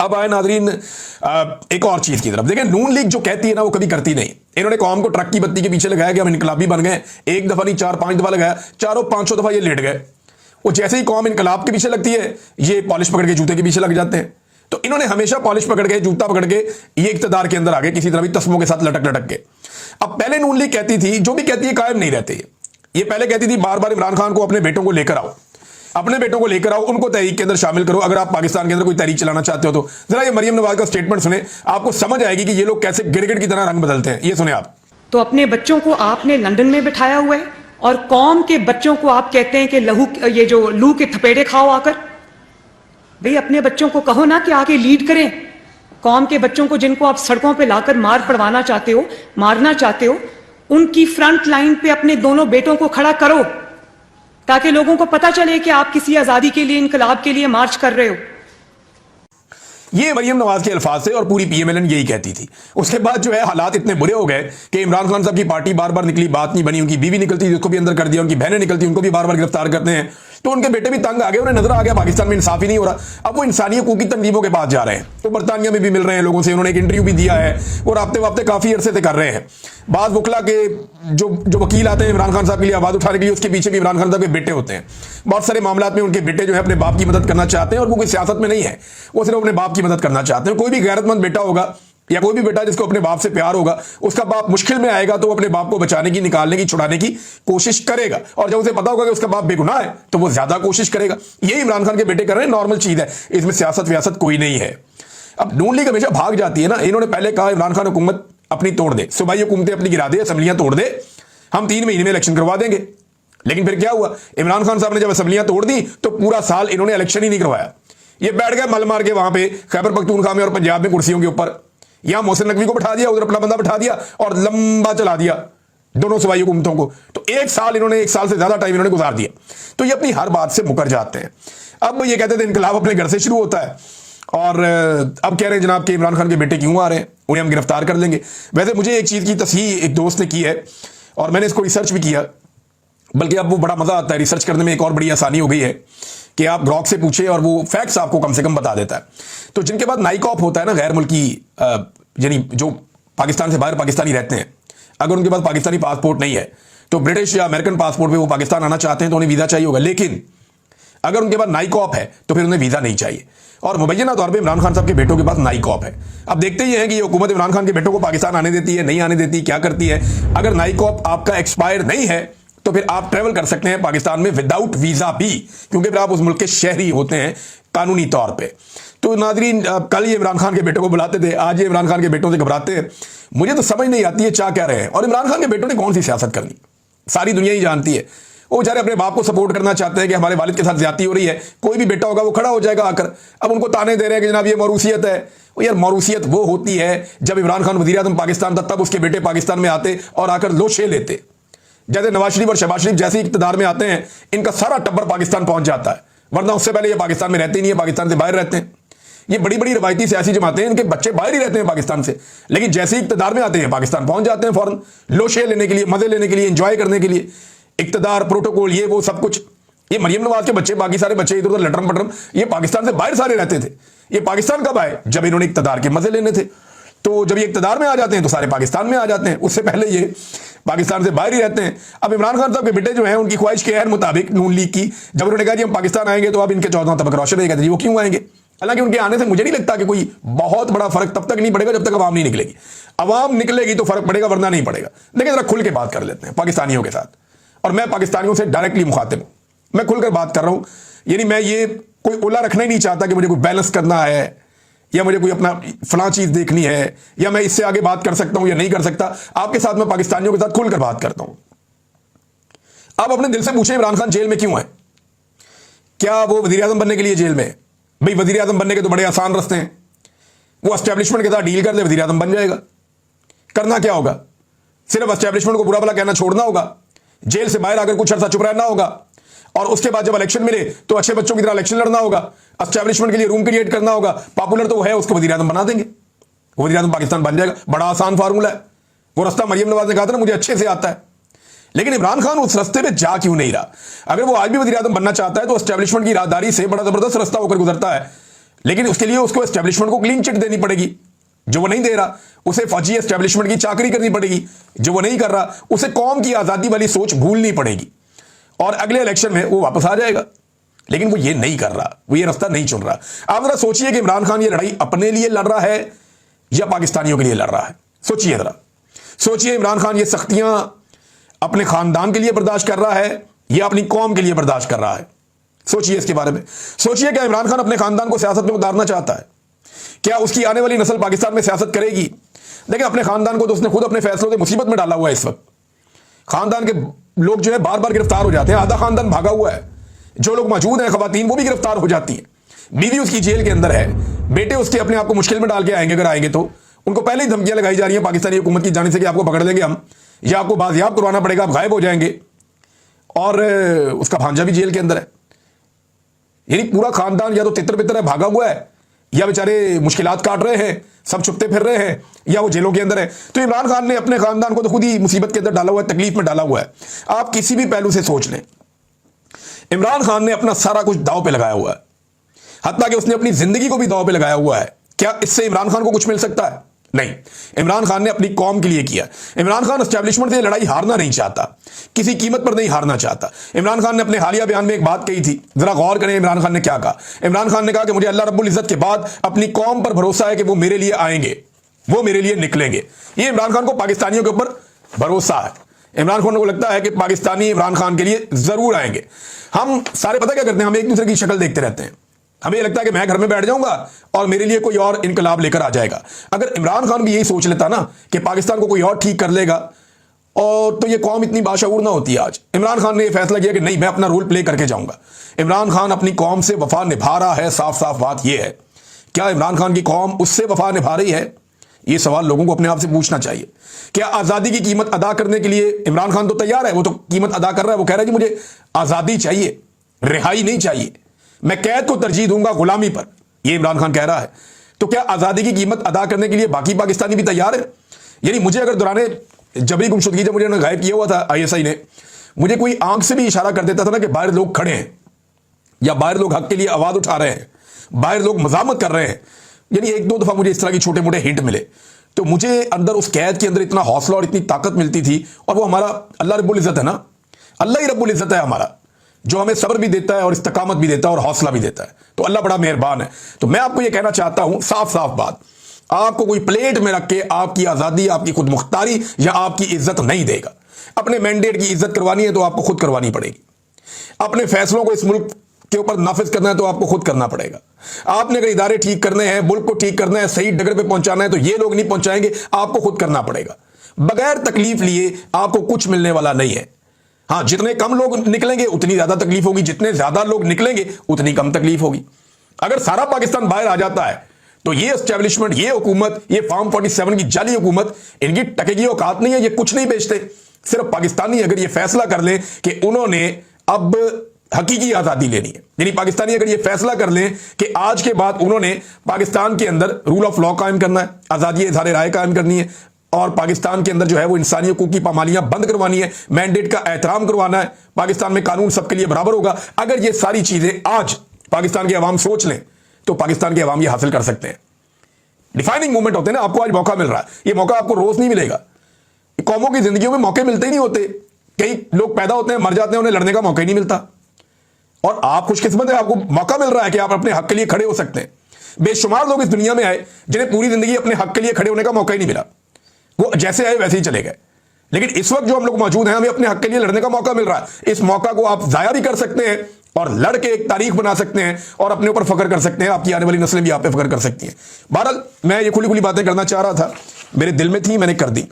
अब आए नाजरीन एक और चीज की तरफ। देखिए, नून लीग जो कहती है ना वो कभी करती नहीं। इन्होंने कौम को ट्रक की बत्ती के पीछे लगाया कि हम इनकलाबी बन गए। एक दफा नहीं 4-5 दफा लगाया, 400-500 दफा ये लेट गए। वो जैसे ही कौम इनकलाब के पीछे लगती है ये पॉलिश पकड़ के जूते के पीछे लग जाते हैं। तो इन्होंने हमेशा पॉलिश पकड़ के, जूता पकड़ के ये इक्तदार के अंदर आ गए किसी तरह भी तस्मों के साथ लटक लटक के। अब पहले नून लीग कहती थी, जो भी कहती है कायम नहीं रहते। ये पहले कहती थी बार बार इमरान खान को अपने बेटों को लेकर आओ, अपने बेटों को लेकर आओ, उनको तहरीक के अंदर शामिल करो। अगर आप पाकिस्तान के अंदर कोई तहरीक चलाना चाहते हो तो जरा ये मरियम नवाज का स्टेटमेंट सुने, आपको समझ आएगी कि ये लोग कैसे गिरगिट की तरह रंग बदलते हैं। ये सुने आप। तो अपने बच्चों को आपने लंदन में बिठाया हुआ है और कौम के बच्चों को आप कहते हैं कि ये जो लू के थपेड़े खाओ आकर। भाई अपने बच्चों को कहो ना कि आके लीड करें। कौम के बच्चों को जिनको आप सड़कों पे लाकर मार पड़वाना चाहते हो, मारना चाहते हो, उनकी फ्रंट लाइन पे अपने दोनों बेटों को खड़ा करो ताकि लोगों को पता चले कि आप किसी आजादी के लिए, इनकलाब के लिए मार्च कर रहे हो। ये मरियम नवाज के अल्फाज से और पूरी पीएमएलएन यही कहती थी। उसके बाद जो है हालात इतने बुरे हो गए कि इमरान खान साहब की पार्टी बार बार निकली, बात नहीं बनी। उनकी बीवी निकलती थी, उसको भी अंदर कर दिया। उनकी बहनें निकलती, उनको भी बार बार गिरफ्तार करते हैं। तो उनके बेटे भी तंग आ गए, उन्हें नजर आ गया पाकिस्तान में इंसाफ ही नहीं हो रहा। अब वो इंसानी हकूक की तंजीमों के पास जा रहे हैं। तो बरतानिया में भी मिल रहे हैं लोगों से, उन्होंने एक इंटरव्यू भी दिया है और राब्ते वाब्ते काफी अरसे से कर रहे हैं। बाद वकला के जो वकील आते हैं इमरान खान साहब के लिए आवाज उठाने के लिए, उसके पीछे भी इमरान खान साहब के बेटे होते हैं। बहुत सारे मामलों में उनके बेटे जो है अपने बाप की मदद करना चाहते हैं और वो कोई सियासत में नहीं है, वो सिर्फ अपने बाप की मदद करना चाहते हैं। कोई भी गैरतमंद बेटा होगा या कोई भी बेटा जिसको अपने बाप से प्यार होगा, उसका बाप मुश्किल में आएगा तो वो अपने बाप को बचाने की, निकालने की, छुड़ाने की कोशिश करेगा। और जब उसे पता होगा कि उसका बाप बेगुनाह है तो वो ज्यादा कोशिश करेगा। यही इमरान खान के बेटे कर रहे हैं, नॉर्मल चीज है, इसमें सियासत व्यासत कोई नहीं है। अब नून लीग हमेशा भाग जाती है ना। इन्होंने पहले कहा इमरान खान हुकूमत अपनी तोड़ दे, सूबाई हुकूमतें अपनी गिरा दे, असम्बलियां तोड़ दे, हम 3 महीने में इलेक्शन करवा देंगे। लेकिन फिर क्या हुआ? इमरान खान साहब ने जब असम्बलियां तोड़ दी तो पूरा साल इन्होंने इलेक्शन ही नहीं करवाया। ये बैठ गए मल मार के वहां पे खैबर पख्तूनख्वा में और पंजाब में कुर्सियों के ऊपर। यहां मोहसिन नकवी को बैठा दिया, उधर अपना बंदा बैठा दिया और लंबा चला दिया दोनों सूबाई हुकूमतों को। तो 1 साल इन्होंने, 1 साल से ज्यादा टाइम इन्होंने गुजार दिया। तो ये अपनी हर बात से मुकर जाते हैं। अब ये कहते थे इनकलाब अपने घर से शुरू होता है और अब कह रहे हैं जनाब कि इमरान खान के बेटे क्यों आ रहे हैं, उन्हें हम गिरफ्तार कर लेंगे। वैसे मुझे एक चीज की तस्हीह एक दोस्त ने की है और मैंने इसको रिसर्च भी किया, बल्कि अब वो बड़ा मजा आता है रिसर्च करने में। एक और बड़ी आसानी हो गई है कि आप ग्रॉक से पूछे और वो फैक्ट्स आपको कम से कम बता देता है। तो जिनके पास नाइकॉप होता है ना, गैर मुल्की यानी जो पाकिस्तान से बाहर पाकिस्तानी रहते हैं, अगर उनके पास पाकिस्तानी पासपोर्ट नहीं है तो ब्रिटिश या अमेरिकन पासपोर्ट पे वो पाकिस्तान आना चाहते हैं तो उन्हें वीजा चाहिए होगा। लेकिन अगर उनके पास नाइकॉप है तो फिर उन्हें वीजा नहीं चाहिए। और मुबैना तौर पे इमरान खान साहब के बेटों के पास नाइकॉप है। अब देखते ही हैं कि ये हुकूमत इमरान खान के बेटों को पाकिस्तान आने देती है, नहीं आने देती, क्या करती है। अगर नाइकॉप आपका एक्सपायर नहीं है तो फिर आप ट्रेवल कर सकते हैं पाकिस्तान में विदाउट वीजा भी, क्योंकि फिर आप उस मुल्क के शहरी होते हैं कानूनी तौर पे। तो नाजरीन, कल ये इमरान खान के बेटों को बुलाते थे, आज ये इमरान खान के बेटों से घबराते हैं। मुझे तो समझ नहीं आती है चाह क्या रहे हैं। और इमरान खान के बेटों ने कौन सी सियासत करनी, सारी दुनिया ही जानती है। वो बेचारे अपने बाप को सपोर्ट करना चाहते हैं कि हमारे वालिद के साथ ज्यादती हो रही है। कोई भी बेटा होगा वो खड़ा हो जाएगा आकर। अब उनको ताने दे रहे हैं कि जनाब ये मौरूसियत है। यार मौरूसियत वो होती है जब इमरान खान वज़ीर आज़म पाकिस्तान था तब उसके बेटे पाकिस्तान में आते और आकर लोशे लेते। जैसे नवाज शरीफ और शहबाज शरीफ जैसे इक़्तिदार में आते हैं, इनका सारा टब्बर पाकिस्तान पहुंच जाता है, वरना उससे पहले ये पाकिस्तान में रहते ही नहीं है, पाकिस्तान से बाहर रहते हैं। ये बड़ी बड़ी रवायती सियासी जमातें हैं, इनके बच्चे बाहर ही रहते हैं पाकिस्तान से, लेकिन जैसे ही इक़्तिदार में आते हैं पाकिस्तान पहुंच जाते हैं फौरन, लोशे लेने के लिए, मजे लेने के लिए, एंजॉय करने के लिए। इक़्तिदार, प्रोटोकॉल, ये वो सब कुछ। ये मरियम नवाज के बच्चे, बाकी सारे बच्चे इधर उधर लटरम पटरम, ये पाकिस्तान से बाहर सारे रहते थे। ये पाकिस्तान कब आए? जब इन्होंने इक़्तिदार के मजे लेने थे। तो जब ये इक़्तिदार में आ जाते हैं तो सारे पाकिस्तान में आ जाते हैं, उससे पहले ये पाकिस्तान से बाहर ही रहते हैं। अब इमरान खान साहब के बेटे जो हैं उनकी ख्वाहिश के मुताबिक नून लीग की, जब उन्होंने कहा कि हम पाकिस्तान आएंगे तो अब इनके 14वां तबक रोशन रहेगा, जी वो क्यों आएंगे? हालांकि उनके आने से मुझे नहीं लगता कि कोई बहुत बड़ा फर्क तब तक नहीं पड़ेगा जब तक अवाम नहीं निकलेगी। अवाम निकलेगी तो फर्क पड़ेगा, वरना नहीं पड़ेगा। लेकिन जरा खुल के बात कर लेते हैं पाकिस्तानियों के साथ, और मैं पाकिस्तानियों से डायरेक्टली मुखातिब हूं, मैं खुलकर बात कर रहा हूं। यानी मैं ये कोई उला रखना ही नहीं चाहता कि मुझे कोई बैलेंस करना है या मुझे कोई अपना फलां चीज देखनी है या मैं इससे आगे बात कर सकता हूं या नहीं कर सकता। आपके साथ मैं पाकिस्तानियों के साथ खुलकर बात करता हूं। आप अपने दिल से पूछें इमरान खान जेल में क्यों है? क्या वो वजीर आजम बनने के लिए जेल में है? भाई वजीर आजम बनने के तो बड़े आसान रास्ते हैं। वो एस्टेब्लिशमेंट के साथ डील कर ले, वजीर आजम बन जाएगा। करना क्या होगा? सिर्फ एस्टेब्लिशमेंट को बुरा भला कहना छोड़ना होगा, जेल से बाहर आकर कुछ अर्सा चुप रहना होगा, और उसके बाद जब इलेक्शन मिले तो अच्छे बच्चों की तरह इलेक्शन लड़ना होगा, एस्टेब्लिशमेंट के लिए रूम क्रिएट करना होगा, पॉपुलर तो वो है उसको वजीर आजम बना देंगे, वजीर आजम पाकिस्तान बन जाएगा। बड़ा आसान फार्मूला है। वो रास्ता मरियम नवाज ने कहा था ना मुझे अच्छे से आता है। लेकिन इमरान खान उस रास्ते पे जा क्यों नहीं रहा? अगर वो आज भी वज़ीर आज़म बनना चाहता है तो एस्टेब्लिशमेंट की राहदारी से बड़ा जबरदस्त रास्ता होकर गुजरता है। लेकिन उसके लिए उसको एस्टेब्लिशमेंट को क्लीन चिट देनी पड़ेगी, जो वो नहीं दे रहा। उसे फौजी एस्टेब्लिशमेंट की चाकरी करनी पड़ेगी, जो वो नहीं कर रहा। उसे कौम की आजादी वाली सोच भूलनी पड़ेगी और अगले इलेक्शन में वो वापस आ जाएगा। लेकिन वो ये नहीं कर रहा, वो ये रास्ता नहीं चुन रहा। आप जरा सोचिए कि इमरान खान ये लड़ाई अपने लिए लड़ रहा है या पाकिस्तानियों के लिए लड़ रहा है। सोचिए जरा, सोचिए इमरान खान ये सख्तियां अपने खानदान के लिए बर्दाश्त कर रहा है या अपनी कौम के लिए बर्दाश्त कर रहा है। सोचिए इसके बारे में। सोचिए क्या इमरान खान अपने खानदान को सियासत में उतारना चाहता है? क्या उसकी आने वाली नस्ल पाकिस्तान में सियासत करेगी? देखिए, अपने खानदान को तो उसने खुद अपने फैसलों से मुसीबत में डाला हुआ है। इस वक्त खानदान के लोग जो है बार बार गिरफ्तार हो जाते हैं, आधा खानदान भागा हुआ है। जो लोग मौजूद हैं खवातीन, वो भी गिरफ्तार हो जाती हैं। बीवी उसकी जेल के अंदर है, बेटे उसके अपने आप को मुश्किल में डाल के आएंगे, अगर आएंगे तो उनको पहले ही धमकियां लगाई जा रही हैं पाकिस्तानी हुकूमत की जाने से कि आपको पकड़ लेंगे हम, या आपको बाजियाब करवाना पड़ेगा, आप गायब हो जाएंगे। और उसका भांजा भी जेल के अंदर है। यानी पूरा खानदान या तो तितर बितर है, भागा हुआ है, या बेचारे मुश्किलात काट रहे हैं, सब छुपते फिर रहे हैं, या वो जेलों के अंदर है। तो इमरान खान ने अपने खानदान को तो खुद ही मुसीबत के अंदर डाला हुआ है, तकलीफ में डाला हुआ है। आप किसी भी पहलू से सोच लें, इमरान खान ने अपना सारा कुछ दांव पे लगाया हुआ है, हत्ता कि उसने अपनी जिंदगी को भी दांव पे लगाया हुआ है। क्या इससे इमरान खान को कुछ मिल सकता है? नहीं। इमरान खान ने अपनी कौम के लिए किया। इमरान खान एस्टेब्लिशमेंट से लड़ाई हारना नहीं चाहता, किसी कीमत पर नहीं हारना चाहता। इमरान खान ने अपने हालिया बयान में एक बात कही थी, जरा गौर करें इमरान खान ने क्या कहा। इमरान खान ने कहा कि मुझे अल्लाह रब्बुल इज्जत के बाद अपनी कौम पर भरोसा है कि वो मेरे लिए आएंगे, वो मेरे लिए निकलेंगे। ये इमरान खान को पाकिस्तानियों के ऊपर भरोसा है। इमरान खान को लगता है कि पाकिस्तानी इमरान खान के लिए जरूर आएंगे। हम सारे पता क्या करते हैं, हम एक दूसरे की शक्ल देखते रहते हैं। हमें ये लगता है कि मैं घर में बैठ जाऊंगा और मेरे लिए कोई और इनकलाब लेकर आ जाएगा। अगर इमरान खान भी यही सोच लेता ना कि पाकिस्तान को कोई और ठीक कर लेगा, और तो ये कौम इतनी बाशऊर ना होती। आज इमरान खान ने यह फैसला किया कि नहीं, मैं अपना रोल प्ले करके जाऊंगा। इमरान खान अपनी कौम से वफा निभा रहा है। साफ साफ बात यह है, क्या इमरान खान की कौम उससे वफा निभा रही है? ये सवाल लोगों को अपने आप से पूछना चाहिए। क्या आजादी की कीमत अदा करने के लिए इमरान खान तो तैयार है, वो तो कीमत अदा कर रहा है। वो कह रहा है कि मुझे आजादी चाहिए, रिहाई नहीं चाहिए, मैं कैद को तरजीह दूंगा गुलामी पर, यह इमरान खान कह रहा है। तो क्या आजादी की कीमत अदा करने के लिए बाकी पाकिस्तानी भी तैयार है? यानी मुझे अगर दौराने जबरी गुमशुदगी जब मुझे गायब किया हुआ था ISI ने, मुझे कोई आंख से भी इशारा कर देता था ना कि बाहर लोग खड़े हैं, या बाहर लोग हक के लिए आवाज उठा रहे हैं, बाहर लोग मजामत कर रहे हैं, यानी एक दो दफा मुझे इस तरह की छोटे मोटे हिंट मिले, तो मुझे अंदर उस कैद के अंदर इतना हौसला और इतनी ताकत मिलती थी। और वो हमारा अल्लाह रब्बुल इज्जत है ना, अल्लाह ही रब्बुल इज्जत है हमारा, जो हमें सब्र भी देता है और इस्तकामत भी देता है और हौसला भी देता है। तो अल्लाह बड़ा मेहरबान है। तो मैं आपको यह कहना चाहता हूं, साफ साफ बात, आपको कोई प्लेट में रख के आपकी आजादी, आपकी खुद मुख्तारी या आपकी इज्जत नहीं देगा। अपने मैंडेट की इज्जत करवानी है तो आपको खुद करवानी पड़ेगी। अपने फैसलों को इस मुल्क के ऊपर नाफिज करना है तो आपको खुद करना पड़ेगा। आपने अगर इदारे ठीक करने हैं, मुल्क को ठीक करना है, सही डगर पे पहुंचाना है, तो ये लोग नहीं पहुंचाएंगे, आपको खुद करना पड़ेगा। बगैर तकलीफ लिए आपको कुछ मिलने वाला नहीं है। हाँ, जितने कम लोग निकलेंगे उतनी ज्यादा तकलीफ होगी, जितने ज्यादा लोग निकलेंगे उतनी कम तकलीफ होगी। अगर सारा पाकिस्तान बाहर आ जाता है तो ये एस्टेब्लिशमेंट, ये हुकूमत, ये फॉर्म 47 की जाली हुकूमत, इनकी टकेगी औकात नहीं है, ये कुछ नहीं बेचते। सिर्फ पाकिस्तानी अगर ये फैसला कर लें कि उन्होंने अब हकीकी आजादी लेनी है, यानी पाकिस्तानी अगर ये फैसला कर लें कि आज के बाद उन्होंने पाकिस्तान के अंदर रूल ऑफ लॉ कायम करना है, आजादी इज़हार राय कायम करनी है, और पाकिस्तान के अंदर जो है वो इंसानी हकूक की पामालियां बंद करवानी है, मैंडेट का एहतराम करवाना है, पाकिस्तान में कानून सबके लिए बराबर होगा। अगर ये सारी चीजें आज पाकिस्तान के अवाम सोच लें तो पाकिस्तान के अवाम ये हासिल कर सकते हैं। डिफाइनिंग मूवमेंट होते हैं ना, आपको आज मौका मिल रहा है, ये मौका आपको रोज नहीं मिलेगा। कौमों की जिंदगियों में मौके मिलते ही नहीं होते। कई लोग पैदा होते हैं, मर जाते हैं, उन्हें लड़ने का मौका ही नहीं मिलता। और आप खुशकिस्मत है, आपको मौका मिल रहा है कि आप अपने हक के लिए खड़े हो सकते हैं। बेशुमार लोग इस दुनिया में आए जिन्हें पूरी जिंदगी अपने हक के लिए खड़े होने का मौका ही नहीं मिला, वो जैसे आए वैसे ही चले गए। लेकिन इस वक्त जो हम लोग मौजूद हैं, हमें अपने हक के लिए लड़ने का मौका मिल रहा है। इस मौका को आप जाया भी कर सकते हैं और लड़ के एक तारीख बना सकते हैं और अपने ऊपर फख्र कर सकते हैं। आपकी आने वाली नस्लें भी आप पे फख्र कर सकती हैं। बहरहाल मैं ये खुली खुली बातें करना चाह रहा था, मेरे दिल में थी, मैंने कर दी।